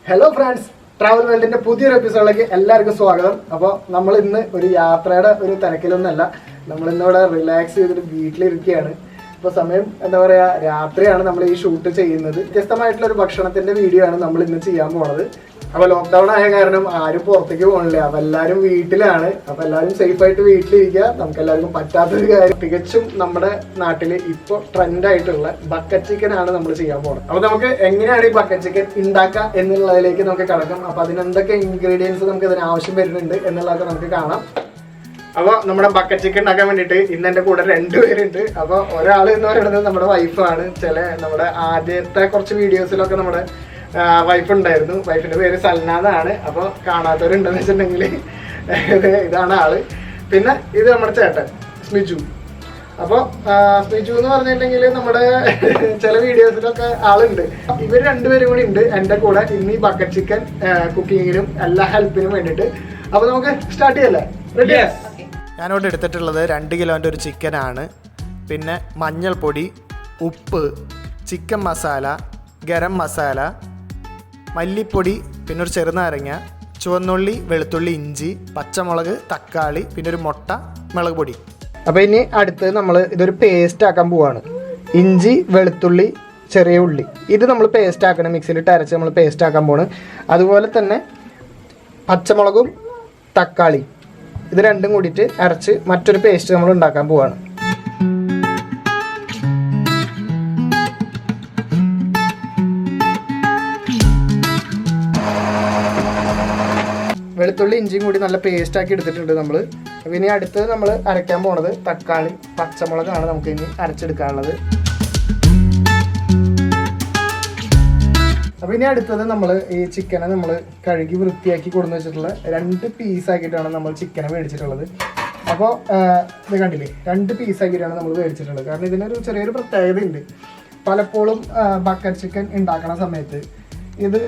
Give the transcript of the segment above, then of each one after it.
Hello friends, travel വേൾഡിന്റെ പുതിയൊരു എപ്പിസോഡിലേക്ക് എല്ലാവർക്കും സ്വാഗതം. അപ്പോൾ നമ്മൾ ഇന്ന് ഒരു യാത്രയുടെ ഒരു തിരക്കിലൊന്നല്ല, നമ്മൾ ഇന്നിവിടെ റിലാക്സ് ചെയ്തിട്ട് വീട്ടിലിരിക്കുകയാണ്. ഇപ്പോൾ സമയം എന്താ പറയുക, രാത്രിയാണ് നമ്മൾ ഈ ഷൂട്ട് ചെയ്യുന്നത്. വ്യത്യസ്തമായിട്ടുള്ള ഒരു ഭക്ഷണത്തിന്റെ വീഡിയോ ആണ് നമ്മൾ ഇന്ന് ചെയ്യാൻ പോണത്. അപ്പോൾ ലോക്ക്ഡൗൺ ആയ കാരണം ആരും പുറത്തേക്ക് പോകണില്ല, അപ്പോൾ എല്ലാവരും വീട്ടിലാണ്. അപ്പോൾ എല്ലാവരും സേഫായിട്ട് വീട്ടിലിരിക്കുക. നമുക്ക് എല്ലാവർക്കും പറ്റാത്തൊരു കാര്യം, തികച്ചും നമ്മുടെ നാട്ടിൽ ഇപ്പോൾ ട്രെൻഡ് ആയിട്ടുള്ള ബക്കറ്റ് ചിക്കൻ ആണ് നമ്മൾ ചെയ്യാൻ പോകുന്നത്. അപ്പോൾ നമുക്ക് എങ്ങനെയാണ് ഈ ബക്കറ്റ് ചിക്കൻ ഉണ്ടാക്കുക എന്നുള്ളതിലേക്ക് നമുക്ക് കടക്കാം. അപ്പോൾ അതിനെന്തൊക്കെ ഇൻഗ്രീഡിയൻസ് നമുക്ക് ഇതിന് ആവശ്യം വരുന്നുണ്ട് എന്നുള്ളതൊക്കെ നമുക്ക് കാണാം. അപ്പോൾ നമ്മുടെ ബക്കറ്റ് ചിക്കൻ ഉണ്ടാക്കാൻ വേണ്ടിയിട്ട് ഇന്ന് എൻ്റെ കൂടെ 2 പേരുണ്ട്. അപ്പോൾ ഒരാൾ എന്ന് പറയുന്നത് നമ്മുടെ വൈഫാണ്. നമ്മുടെ ആദ്യത്തെ കുറച്ച് വീഡിയോസിലൊക്കെ നമ്മുടെ വൈഫ് ഉണ്ടായിരുന്നു. വൈഫിന്റെ പേര് സൽന എന്നാണ്. അപ്പോൾ കാണാത്തവരുണ്ടെന്ന് വെച്ചിട്ടുണ്ടെങ്കിൽ ഇതാണ് ആള്. പിന്നെ ഇത് നമ്മുടെ ചേട്ടൻ സ്മിജു. അപ്പോൾ സ്മിജു എന്ന് പറഞ്ഞിട്ടുണ്ടെങ്കിൽ നമ്മുടെ ചില വീഡിയോസിലൊക്കെ ആളുണ്ട്. ഇവർ 2 പേരും കൂടി ഉണ്ട് എൻ്റെ കൂടെ ഇന്ന് ഈ ബക്കറ്റ് ചിക്കൻ കുക്കിങ്ങിനും എല്ലാ ഹെൽപ്പിനും വേണ്ടിയിട്ട്. അപ്പോൾ നമുക്ക് സ്റ്റാർട്ട് ചെയ്യല്ലേ? റെഡി? ഞാനിവിടെ എടുത്തിട്ടുള്ളത് 2 കിലോൻ്റെ ഒരു ചിക്കനാണ്. പിന്നെ മഞ്ഞൾപ്പൊടി, ഉപ്പ്, ചിക്കൻ മസാല, ഗരം മസാല, മല്ലിപ്പൊടി, പിന്നെ ഒരു ചെറുനാരങ്ങ, ചുവന്നുള്ളി, വെളുത്തുള്ളി, ഇഞ്ചി, പച്ചമുളക്, തക്കാളി, പിന്നെ ഒരു മുട്ട, മുളക് പൊടി. അപ്പോൾ ഇനി അടുത്ത് നമ്മൾ ഇതൊരു പേസ്റ്റ് ആക്കാൻ പോവാണ്. ഇഞ്ചി, വെളുത്തുള്ളി, ചെറിയ ഉള്ളി ഇത് നമ്മൾ പേസ്റ്റ് ആക്കണം. മിക്സിയിലിട്ട് അരച്ച് നമ്മൾ പേസ്റ്റ് ആക്കാൻ പോവാണ്. അതുപോലെ തന്നെ പച്ചമുളകും തക്കാളി ഇത് രണ്ടും കൂടിയിട്ട് അരച്ച് മറ്റൊരു പേസ്റ്റ് നമ്മൾ ഉണ്ടാക്കാൻ പോവാണ്. വെളുത്തുള്ളി ഇഞ്ചിയും കൂടി നല്ല പേസ്റ്റ് ആക്കി എടുത്തിട്ടുണ്ട് നമ്മൾ. അപ്പോൾ ഇനി അടുത്ത് നമ്മൾ അരയ്ക്കാൻ പോണത് തക്കാളി, പച്ചമുളകാണ് നമുക്ക് ഇനി അരച്ചെടുക്കാനുള്ളത്. അപ്പോൾ ഇനി അടുത്തത് നമ്മൾ ഈ ചിക്കനെ നമ്മൾ കഴുകി വൃത്തിയാക്കി കൊടുന്ന് വെച്ചിട്ടുള്ള 2 പീസാക്കിയിട്ടാണ് നമ്മൾ ചിക്കനെ മേടിച്ചിട്ടുള്ളത്. അപ്പോൾ ഇത് കണ്ടില്ലേ, 2 പീസാക്കിയിട്ടാണ് നമ്മൾ മേടിച്ചിട്ടുള്ളത്. കാരണം ഇതിനൊരു ചെറിയൊരു പ്രത്യേകത ഉണ്ട്. പലപ്പോഴും ബക്കറ്റ് ചിക്കൻ ഉണ്ടാക്കുന്ന സമയത്ത് ഇത്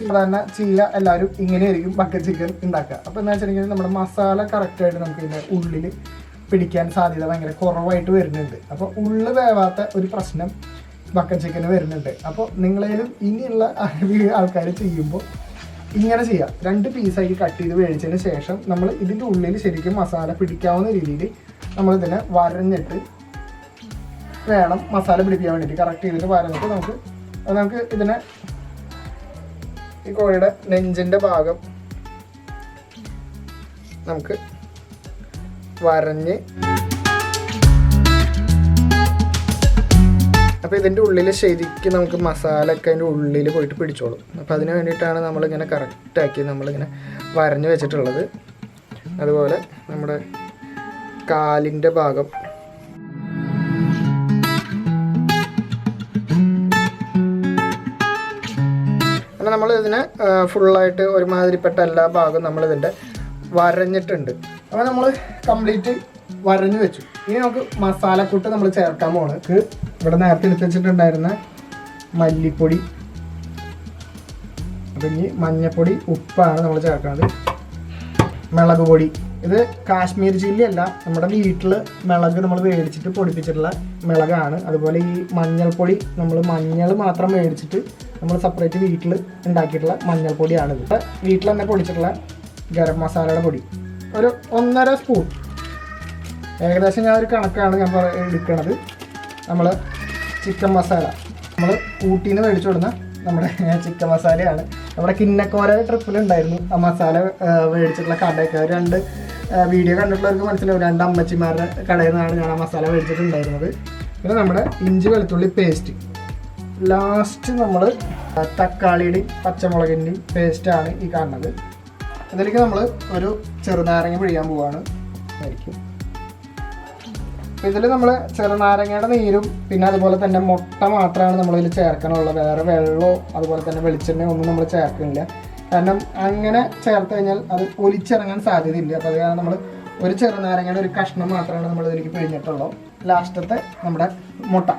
സാധാരണ ചെയ്യുക എല്ലാവരും ഇങ്ങനെയായിരിക്കും ബക്കറ്റ് ചിക്കൻ ഉണ്ടാക്കുക. അപ്പോൾ എന്താ വെച്ചിട്ടുണ്ടെങ്കിൽ നമ്മുടെ മസാല കറക്റ്റായിട്ട് നമുക്ക് ഇതിൻ്റെ ഉള്ളിൽ പിടിക്കാൻ സാധ്യത ഭയങ്കര കുറവായിട്ട് വരുന്നുണ്ട്. അപ്പോൾ ഉള്ളു വേവാത്ത ഒരു പ്രശ്നം ബക്കറ്റ് ചിക്കന് വരുന്നുണ്ട്. അപ്പോൾ നിങ്ങളേലും ഇനിയുള്ള ആൾക്കാർ ചെയ്യുമ്പോൾ ഇങ്ങനെ ചെയ്യാം. 2 പീസായി കട്ട് ചെയ്ത് മേടിച്ചതിന് ശേഷം നമ്മൾ ഇതിൻ്റെ ഉള്ളിൽ ശരിക്കും മസാല പിടിക്കാവുന്ന രീതിയിൽ നമ്മളിതിനെ വരഞ്ഞിട്ട് വേണം മസാല പിടിപ്പിക്കാൻ വേണ്ടിയിട്ട്. കറക്റ്റ് ചെയ്തിട്ട് വരഞ്ഞിട്ട് നമുക്ക് ഇതിനെ ഈ കോഴിയുടെ നെഞ്ചിൻ്റെ ഭാഗം നമുക്ക് വരഞ്ഞ്, അപ്പോൾ ഇതിൻ്റെ ഉള്ളിൽ ശരിക്കും നമുക്ക് മസാല ഒക്കെ അതിൻ്റെ ഉള്ളിൽ പോയിട്ട് പിടിച്ചോളും. അപ്പോൾ അതിന് വേണ്ടിയിട്ടാണ് നമ്മളിങ്ങനെ കറക്റ്റാക്കി നമ്മളിങ്ങനെ വരഞ്ഞ് വെച്ചിട്ടുള്ളത്. അതുപോലെ നമ്മുടെ കാലിൻ്റെ ഭാഗം അങ്ങനെ നമ്മൾ ഇതിനെ ഫുള്ളായിട്ട് ഒരുമാതിരിപ്പെട്ട എല്ലാ ഭാഗവും നമ്മളിതിൻ്റെ വരഞ്ഞിട്ടുണ്ട്. അപ്പോൾ നമ്മൾ കംപ്ലീറ്റ് വരഞ്ഞു വെച്ചു. ഇനി നമുക്ക് മസാലക്കൂട്ട് നമ്മൾ ചേർക്കാൻ പോകുന്നത് ഇവിടെ നേരത്തെ എടുത്ത് വെച്ചിട്ടുണ്ടായിരുന്ന മല്ലിപ്പൊടി, അപ്പം ഇനി മഞ്ഞൾപ്പൊടി, ഉപ്പാണ് നമ്മൾ ചേർക്കുന്നത്. മുളക് പൊടി, ഇത് കാശ്മീർ ചില്ലി അല്ല, നമ്മുടെ വീട്ടിൽ മുളക് നമ്മൾ മേടിച്ചിട്ട് പൊടിപ്പിച്ചിട്ടുള്ള മുളകാണ്. അതുപോലെ ഈ മഞ്ഞൾപ്പൊടി നമ്മൾ മഞ്ഞൾ മാത്രം മേടിച്ചിട്ട് നമ്മൾ സെപ്പറേറ്റ് വീട്ടിൽ ഉണ്ടാക്കിയിട്ടുള്ള മഞ്ഞൾപ്പൊടിയാണിത്. വീട്ടിൽ തന്നെ പൊടിച്ചിട്ടുള്ള ഗരം മസാലയുടെ പൊടി ഒരു 1.5 സ്പൂൺ, ഏകദേശം ഞാൻ ഒരു കണക്കാണ് ഞാൻ എടുക്കുന്നത്. നമ്മൾ ചിക്കൻ മസാല നമ്മൾ ഊട്ടിന്ന് മേടിച്ചു കൊടുക്കുന്ന നമ്മുടെ ചിക്കൻ മസാലയാണ്. നമ്മുടെ കിന്നക്കോര ട്രിപ്പിലുണ്ടായിരുന്നു ആ മസാല മേടിച്ചിട്ടുള്ള കടയൊക്കെ. 2 വീഡിയോ കണ്ടിട്ടുള്ളവർക്ക് മനസ്സിലാവും, 2 അമ്മച്ചിമാരുടെ കടയിൽ നിന്നാണ് ഞാൻ ആ മസാല മേടിച്ചിട്ടുണ്ടായിരുന്നത്. പിന്നെ നമ്മുടെ ഇഞ്ചി വെളുത്തുള്ളി പേസ്റ്റ്, ലാസ്റ്റ് നമ്മൾ തക്കാളിയുടെയും പച്ചമുളകിൻ്റെയും പേസ്റ്റാണ് ഈ കാണുന്നത്. ഇതിലേക്ക് നമ്മൾ ഒരു ചെറുനാരങ്ങ പിഴിയാൻ പോവാണ് ആയിരിക്കും. അപ്പോൾ ഇതിൽ നമ്മൾ ചെറുനാരങ്ങയുടെ നീരും പിന്നെ അതുപോലെ തന്നെ മുട്ട മാത്രമാണ് നമ്മളിതിൽ ചേർക്കാനുള്ളത്. വേറെ വെള്ളമോ അതുപോലെ തന്നെ വെളിച്ചെണ്ണയോ ഒന്നും നമ്മൾ ചേർക്കുന്നില്ല. കാരണം അങ്ങനെ ചേർത്ത് കഴിഞ്ഞാൽ അത് ഒലിച്ചിറങ്ങാൻ സാധ്യതയില്ല. അപ്പോൾ അത് കാരണം നമ്മൾ ഒരു ചെറുനാരങ്ങയുടെ ഒരു കഷ്ണം മാത്രമാണ് നമ്മൾ ഇതിലേക്ക് പിഴിഞ്ഞിട്ടുള്ളൂ. ലാസ്റ്റത്തെ നമ്മുടെ മുട്ട,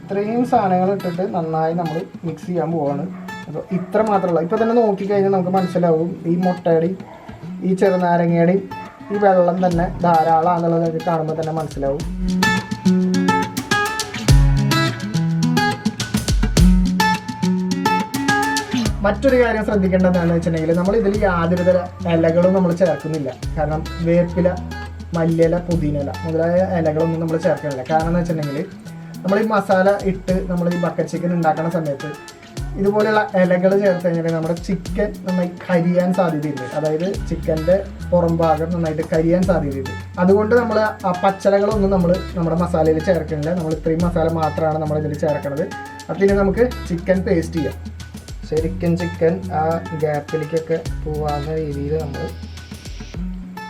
ഇത്രയും സാധനങ്ങൾ ഇട്ടിട്ട് നന്നായി നമ്മൾ മിക്സ് ചെയ്യാൻ പോവാണ്. അപ്പോൾ ഇത്ര മാത്രമല്ല, ഇപ്പോൾ തന്നെ നോക്കിക്കഴിഞ്ഞാൽ നമുക്ക് മനസ്സിലാവും ഈ മുട്ടയുടെയും ഈ ചെറുനാരങ്ങയുടെയും ഈ വെള്ളം തന്നെ ധാരാളമാണെന്നുള്ളത് കാണുമ്പോൾ തന്നെ മനസ്സിലാവും. മറ്റൊരു കാര്യം ശ്രദ്ധിക്കേണ്ടത് എന്താണെന്ന് വെച്ചിട്ടുണ്ടെങ്കിൽ നമ്മൾ ഇതിൽ യാതൊരു തര ഇലകളും നമ്മൾ ചേർക്കുന്നില്ല. കാരണം വേപ്പില, മല്ലിയില, പുതിനയില മുതലായ ഇലകളൊന്നും നമ്മൾ ചേർക്കുന്നില്ല. കാരണം എന്ന് വെച്ചിട്ടുണ്ടെങ്കിൽ നമ്മൾ ഈ മസാല ഇട്ട് നമ്മൾ ഈ ബക്കറ്റ് ചിക്കൻ ഉണ്ടാക്കുന്ന സമയത്ത് ഇതുപോലെയുള്ള ഇലകൾ ചേർത്ത് കഴിഞ്ഞാൽ നമ്മുടെ ചിക്കൻ നന്നായി കരിയാൻ സാധ്യതയുണ്ട്. അതായത് ചിക്കൻ്റെ പുറം ഭാഗം നന്നായിട്ട് കരിയാൻ സാധ്യതയുണ്ട്. അതുകൊണ്ട് നമ്മൾ ആ പച്ചിലകളൊന്നും നമ്മൾ നമ്മുടെ മസാലയിൽ ചേർക്കുന്നില്ല. നമ്മൾ ഇത്രയും മസാല മാത്രമാണ് നമ്മൾ ഇതിൽ ചേർക്കുന്നത്. അപ്പം ഇനി നമുക്ക് ചിക്കൻ പേസ്റ്റ് ചെയ്യാം. ശരിക്കും ചിക്കൻ ആ ഗ്യാപ്പിലേക്കൊക്കെ പോവാവുന്ന രീതിയിൽ നമ്മൾ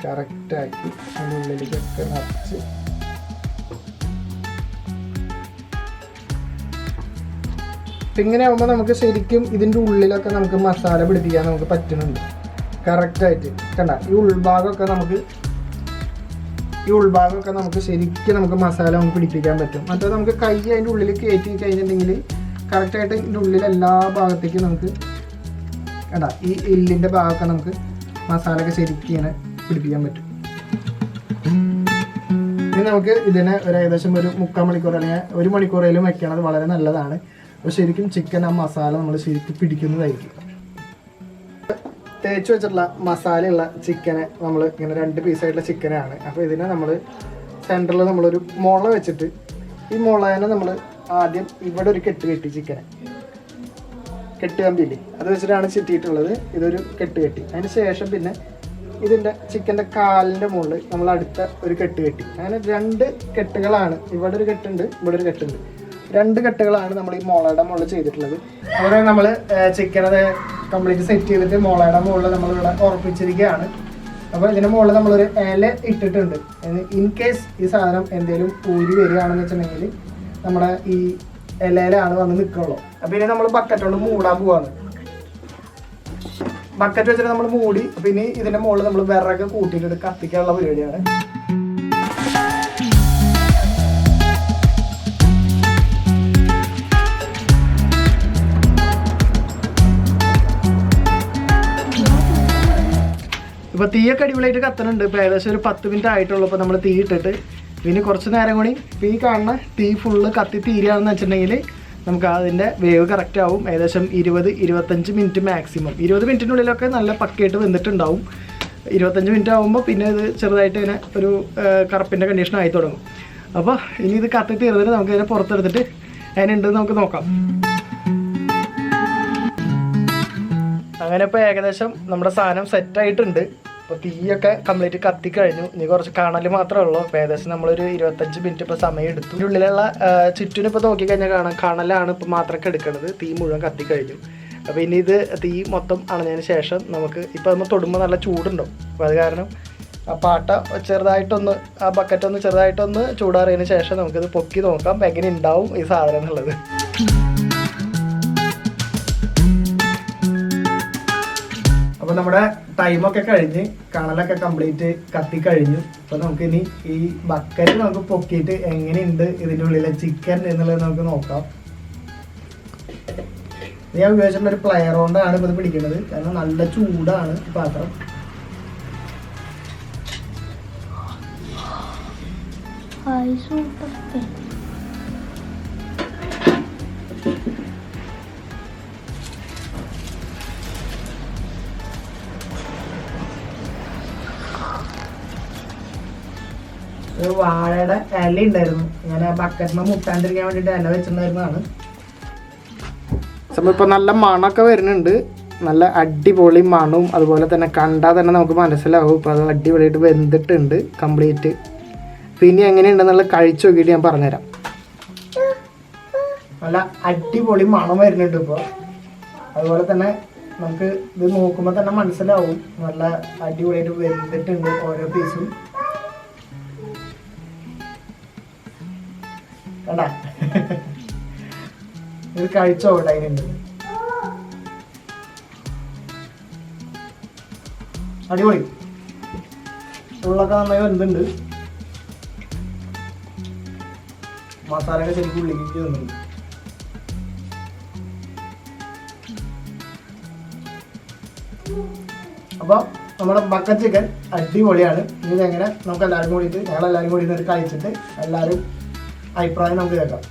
കറക്റ്റാക്കി അതിൻ്റെ ഉള്ളിലേക്കൊക്കെ നിറച്ച് ഇങ്ങനെ ആകുമ്പോൾ നമുക്ക് ശരിക്കും ഇതിൻ്റെ ഉള്ളിലൊക്കെ നമുക്ക് മസാല പിടിപ്പിക്കാൻ നമുക്ക് പറ്റുന്നുണ്ട് കറക്റ്റായിട്ട്. കണ്ട ഈ ഉൾഭാഗമൊക്കെ നമുക്ക് ശരിക്കും നമുക്ക് മസാല നമുക്ക് പിടിപ്പിക്കാൻ പറ്റും. മറ്റേ നമുക്ക് കൈ അതിൻ്റെ ഉള്ളിൽ കയറ്റി കഴിഞ്ഞിട്ടുണ്ടെങ്കിൽ കറക്റ്റായിട്ട് ഇതിൻ്റെ ഉള്ളിൽ എല്ലാ ഭാഗത്തേക്കും നമുക്ക് കണ്ട ഈ എല്ലിൻ്റെ ഭാഗമൊക്കെ നമുക്ക് മസാലയൊക്കെ ശരിക്കും ഇങ്ങനെ പിടിപ്പിക്കാൻ പറ്റും. ഇനി നമുക്ക് ഇതിനെ ഒരു ഏകദേശം ഒരു 3/4 മണിക്കൂർ അല്ലെങ്കിൽ 1 മണിക്കൂറേലും വെക്കണത് വളരെ നല്ലതാണ്. അപ്പോൾ ശരിക്കും ചിക്കൻ ആ മസാല നമ്മൾ ശരിക്കും പിടിക്കുന്നതായിരിക്കും. തേച്ച് വെച്ചിട്ടുള്ള മസാലയുള്ള ചിക്കനെ നമ്മൾ ഇങ്ങനെ 2 പീസായിട്ടുള്ള ചിക്കനാണ്. അപ്പോൾ ഇതിനെ നമ്മൾ സെൻറ്ററിൽ നമ്മളൊരു മുള വെച്ചിട്ട് ഈ മുളേനെ നമ്മൾ ആദ്യം ഇവിടെ ഒരു കെട്ട് കെട്ടി ചിക്കനെ കെട്ട് കമ്പിയില്ലേ അത് വെച്ചിട്ടാണ് ചിറ്റിയിട്ടുള്ളത്. ഇതൊരു കെട്ട് കെട്ടി. അതിന് ശേഷം പിന്നെ ഇതിൻ്റെ ചിക്കൻ്റെ കാലിൻ്റെ മുകളിൽ നമ്മൾ അടുത്ത ഒരു കെട്ട് കെട്ടി. അങ്ങനെ 2 കെട്ടുകളാണ്. ഇവിടെ ഒരു കെട്ടുണ്ട്, ഇവിടെ ഒരു കെട്ടുണ്ട്. 2 കെട്ടുകളാണ് നമ്മൾ ഈ മുളയുടെ മുകളിൽ ചെയ്തിട്ടുള്ളത്. അവിടെ നമ്മൾ ചിക്കൻ അത് കംപ്ലീറ്റ് സെറ്റ് ചെയ്തിട്ട് മുളയുടെ മുകളിൽ നമ്മളിവിടെ ഉറപ്പിച്ചിരിക്കുകയാണ്. അപ്പോൾ ഇതിൻ്റെ മുകളിൽ നമ്മളൊരു ഇല ഇട്ടിട്ടുണ്ട്. ഇൻ കേസ് ഈ സാധനം എന്തെങ്കിലും ഊരി വരികയാണെന്ന് വെച്ചിട്ടുണ്ടെങ്കിൽ നമ്മുടെ ഈ ഇലയിലാണ് വന്ന് നിൽക്കുള്ളൂ. അപ്പോൾ ഇനി നമ്മൾ ബക്കറ്റ് കൊണ്ട് മൂടാൻ പോവാണ്. ബക്കറ്റ് വെച്ചിട്ട് നമ്മൾ മൂടി. അപ്പോൾ ഇനി ഇതിൻ്റെ മുകളിൽ നമ്മൾ വിറക് കൂട്ടിയിട്ട് കത്തിക്കാനുള്ള പരിപാടിയാണ്. ഇപ്പോൾ തീയൊക്കെ അടിപൊളിയായിട്ട് കത്തണുണ്ട്. ഇപ്പോൾ ഏകദേശം ഒരു 10 മിനിറ്റ് ആയിട്ടുള്ളൂ. ഇപ്പോൾ നമ്മൾ തീ ഇട്ടിട്ട് പിന്നെ കുറച്ച് നേരം കൂടി ഇപ്പോൾ ഈ കാണുന്ന തീ ഫുള്ള് കത്തി തീരുകയാണെന്ന് വെച്ചിട്ടുണ്ടെങ്കിൽ നമുക്ക് അതിൻ്റെ വേവ് കറക്റ്റ് ആവും. ഏകദേശം 20-25 മിനിറ്റ് മാക്സിമം. 20 മിനിറ്റിനുള്ളിലൊക്കെ നല്ല പക്കയായിട്ട് വെന്തിട്ടുണ്ടാവും. 25 മിനിറ്റ് ആകുമ്പോൾ പിന്നെ ഇത് ചെറുതായിട്ട് ഇങ്ങനെ ഒരു കറുപ്പിൻ്റെ കണ്ടീഷൻ ആയി തുടങ്ങും. അപ്പോൾ ഇനി ഇത് കത്തി തീർന്നിട്ട് നമുക്ക് ഇതിനെ പുറത്തെടുത്തിട്ട് അതിനുണ്ടെന്ന് നമുക്ക് നോക്കാം. അങ്ങനെ ഇപ്പോൾ ഏകദേശം നമ്മുടെ സാധനം സെറ്റായിട്ടുണ്ട്. അപ്പോൾ തീയൊക്കെ കംപ്ലീറ്റ് കത്തിക്കഴിഞ്ഞു. ഇനി കുറച്ച് കാണൽ മാത്രമേ ഉള്ളൂ. അപ്പോൾ ഏകദേശം നമ്മളൊരു 25 മിനിറ്റ് ഇപ്പോൾ സമയം എടുത്തു. ഇതിൻ്റെ ഉള്ളിലുള്ള ചുറ്റിനും ഇപ്പോൾ നോക്കിക്കഴിഞ്ഞാൽ കാണലാണ് ഇപ്പോൾ മാത്രമൊക്കെ എടുക്കുന്നത്. തീ മുഴുവൻ കത്തിക്കഴിഞ്ഞു. അപ്പോൾ ഇനി ഇത് തീ മൊത്തം അണഞ്ഞതിന് ശേഷം നമുക്ക് ഇപ്പോൾ നമ്മൾ തൊടുമ്പോൾ നല്ല ചൂടുണ്ടാവും. അപ്പോൾ അത് കാരണം ആ പാട്ട ചെറുതായിട്ടൊന്ന് ആ ബക്കറ്റൊന്ന് ചെറുതായിട്ടൊന്ന് ചൂടാറിയതിന് ശേഷം നമുക്കിത് പൊക്കി നോക്കാം എങ്ങനെ ഉണ്ടാവും ഈ സാധനം എന്നുള്ളത്. അപ്പോൾ നമ്മുടെ ടൈമൊക്കെ കഴിഞ്ഞ് കാണലൊക്കെ കംപ്ലീറ്റ് കത്തിക്കഴിഞ്ഞു. അപ്പോൾ നമുക്കിനി ഈ ബക്കറ്റ് നമുക്ക് പൊക്കിയിട്ട് എങ്ങനെയുണ്ട് ഇതിൻ്റെ ഉള്ളിലെ ചിക്കൻ എന്നുള്ളത് നമുക്ക് നോക്കാം. ഞാൻ ഉപയോഗിച്ചിട്ടുള്ള ഒരു പ്ലെയർ കൊണ്ടാണ് ഇപ്പോൾ ഇത് പിടിക്കുന്നത്. കാരണം നല്ല ചൂടാണ് ഈ പാത്രം. ഒരു വാഴയുടെ ഇല ഉണ്ടായിരുന്നു. ഞാൻ ആ ബക്കറ്റിന് മുട്ടാണ്ടിരിക്കാൻ വേണ്ടിയിട്ട് ഇല വെച്ചിട്ടുണ്ടായിരുന്നതാണ്. ഇപ്പോൾ നല്ല മണമൊക്കെ വരുന്നുണ്ട്. നല്ല അടിപൊളി മണവും അതുപോലെ തന്നെ കണ്ടാൽ തന്നെ നമുക്ക് മനസ്സിലാവും. ഇപ്പോൾ അത് അടിപൊളിയായിട്ട് വെന്തിട്ടുണ്ട് കംപ്ലീറ്റ്. പിന്നെ എങ്ങനെയുണ്ടെന്നുള്ള കഴിച്ചു നോക്കിയിട്ട് ഞാൻ പറഞ്ഞുതരാം. നല്ല അടിപൊളി മണം വരുന്നുണ്ട് ഇപ്പോൾ. അതുപോലെ തന്നെ നമുക്ക് ഇത് നോക്കുമ്പോൾ തന്നെ മനസ്സിലാവും നല്ല അടിപൊളിയായിട്ട് വെന്തിട്ടുണ്ട് ഓരോ പീസും. കണ്ട ഇത് കഴിച്ചോട്ടെ. അതിനുണ്ട് അടിപൊളി. ഉള്ളൊക്കെ നന്നായി വെന്തുണ്ട്. മസാലയൊക്കെ ശരിക്കും ഉള്ളിലേക്ക് വന്നിട്ടുണ്ട്. അപ്പോൾ നമ്മുടെ ബക്കറ്റ് ചിക്കൻ അടിപൊളിയാണ്. ഇതെങ്ങനെ നമുക്ക് എല്ലാവരും കൂടിയിട്ട് ഞങ്ങളെല്ലാവരും കൂടി ഇത് കഴിച്ചിട്ട് എല്ലാവരും അഭിപ്രായം നമുക്ക് കേൾക്കാം.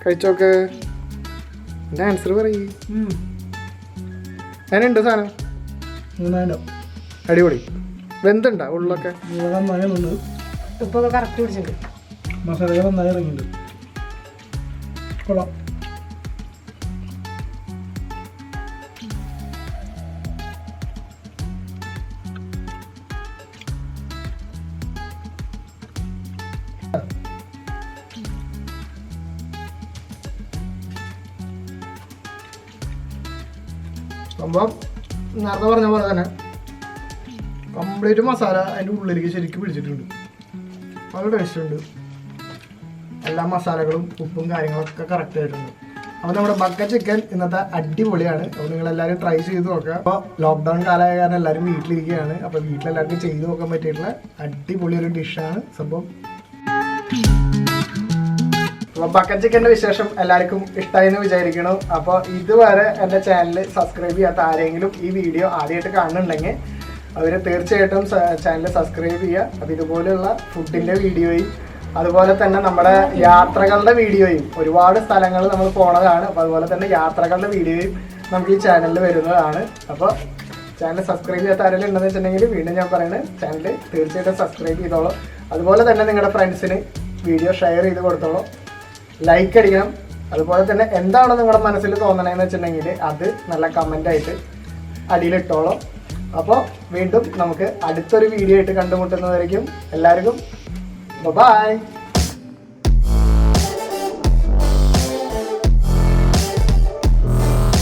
കഴിച്ചോക്ക്. എൻ്റെ ആൻസർ പറയ്. അതിനുണ്ട് സാധനം 3000. അടിപൊളി. വെന്തുണ്ടാ ഉള്ളൊക്കെ? നന്നായുണ്ട്. ഉപ്പൊക്കെ കറക്റ്റ് പിടിച്ചിട്ടുണ്ട്. മസാലകൾ നന്നായി ഇറങ്ങിയിട്ടുണ്ട്. കൊള്ളാം. സംഭവം നേരത്തെ പറഞ്ഞ പോലെ തന്നെ കംപ്ലീറ്റ് മസാല അതിൻ്റെ ഉള്ളിലേക്ക് ശരിക്കും പിടിച്ചിട്ടുണ്ട്. നല്ല ടേസ്റ്റ് ഉണ്ട്. എല്ലാ മസാലകളും ഉപ്പും കാര്യങ്ങളൊക്കെ കറക്റ്റ് ആയിട്ടുണ്ട്. അപ്പോൾ നമ്മുടെ ബക്കറ്റ് ചിക്കൻ ഇന്നത്തെ അടിപൊളിയാണ്. അപ്പോൾ നിങ്ങളെല്ലാവരും ട്രൈ ചെയ്ത് നോക്കുക. അപ്പോൾ ലോക്ക്ഡൗൺ കാലമായ കാരണം എല്ലാവരും വീട്ടിലിരിക്കുകയാണ്. അപ്പോൾ വീട്ടിലെല്ലാവർക്കും ചെയ്ത് നോക്കാൻ പറ്റിയിട്ടുള്ള അടിപൊളി ഒരു ഡിഷാണ് സംഭവം. അപ്പോൾ ബക്കറ്റ് ചിക്കൻ്റെ വിശേഷം എല്ലാവർക്കും ഇഷ്ടമായി എന്ന് വിചാരിക്കണം. അപ്പോൾ ഇതുവരെ എൻ്റെ ചാനൽ സബ്സ്ക്രൈബ് ചെയ്യാത്ത ആരെങ്കിലും ഈ വീഡിയോ ആദ്യമായിട്ട് കാണുന്നുണ്ടെങ്കിൽ അവർ തീർച്ചയായിട്ടും ചാനൽ സബ്സ്ക്രൈബ് ചെയ്യുക. അപ്പോൾ ഇതുപോലെയുള്ള ഫുഡിൻ്റെ വീഡിയോയും അതുപോലെ തന്നെ നമ്മുടെ യാത്രകളുടെ വീഡിയോയും ഒരുപാട് സ്ഥലങ്ങൾ നമ്മൾ പോണതാണ്. അപ്പോൾ അതുപോലെ തന്നെ യാത്രകളുടെ വീഡിയോയും നമുക്ക് ഈ ചാനലിൽ വരുന്നതാണ്. അപ്പോൾ ചാനൽ സബ്സ്ക്രൈബ് ചെയ്യാത്ത ആരെങ്കിലും ഉണ്ടെന്ന് വെച്ചിട്ടുണ്ടെങ്കിൽ വീണ്ടും ഞാൻ പറയുന്നത് ചാനൽ തീർച്ചയായിട്ടും സബ്സ്ക്രൈബ് ചെയ്തോളൂ. അതുപോലെ തന്നെ നിങ്ങളുടെ ഫ്രണ്ട്സിന് വീഡിയോ ഷെയർ ചെയ്ത് കൊടുത്തോളൂ. ലൈക്ക് അടിക്കണം. അതുപോലെ തന്നെ എന്താണോ നിങ്ങളുടെ മനസ്സിൽ തോന്നണതെന്ന് വെച്ചിട്ടുണ്ടെങ്കിൽ അത് നല്ല കമൻ്റായിട്ട് അടിയിലിട്ടോളൂ. അപ്പോൾ വീണ്ടും നമുക്ക് അടുത്തൊരു വീഡിയോ ആയിട്ട് കണ്ടുമുട്ടുന്നതായിരിക്കും. എല്ലാവർക്കും ബൈ.